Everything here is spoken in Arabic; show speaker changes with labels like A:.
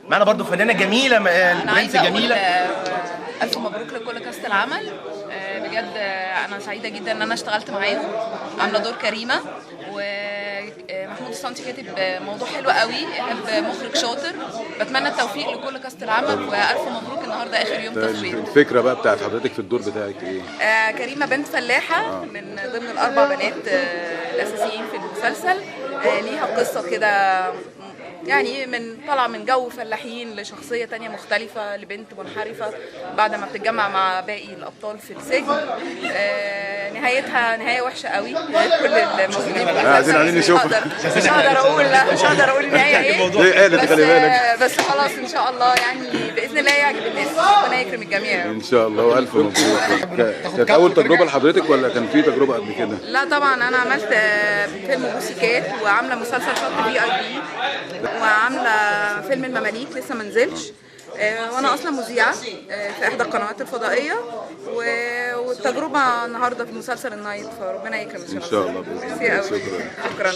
A: معانا برضو فنانه جميله
B: انا
A: البرنس
B: عايزه اقول
A: جميله.
B: الف مبروك لكل كاست العمل. بجد انا سعيده جدا ان انا اشتغلت معاهم، عامله دور كريمه، ومحمود الصنطي كاتب موضوع حلو قوي، ايهاب مخرج شاطر. بتمنى التوفيق لكل كاست العمل، والف مبروك النهارده اخر يوم تصوير.
C: الفكره بقى بتاعت حضرتك في الدور بتاعك ايه؟
B: كريمه بنت فلاحه من ضمن الاربع بنات الاساسيين في المسلسل. ليها قصه كده، يعني طالعه من جو فلاحين لشخصيه تانية مختلفه، لبنت منحرفه بعد ما بتتجمع مع باقي الابطال في السجن. نهايتها نهايه وحشه قوي. كل الموجودين في
C: عايزين نشوفها.
B: مش هقدر اقول النهايه ايه،
C: قالت خلي بالك.
B: بس خلاص ان شاء الله، يعني باذن الله يعجب الناس، ربنا يكرم الجميع.
C: ان شاء الله والف مبروك. كانت اول تجربه لحضرتك ولا كان في تجربه قبل كده؟
B: لا طبعا، انا عملت فيلم بوسيكات، وعامله مسلسل شط VIP، وعامله فيلم المماليك لسه ما نزلش. وانا اصلا مذيعه في احدى القنوات الفضائيه، والتجربه النهارده في مسلسل النايت، فربنا يكرم
C: ان شاء الله باذن الله.
B: شكرا.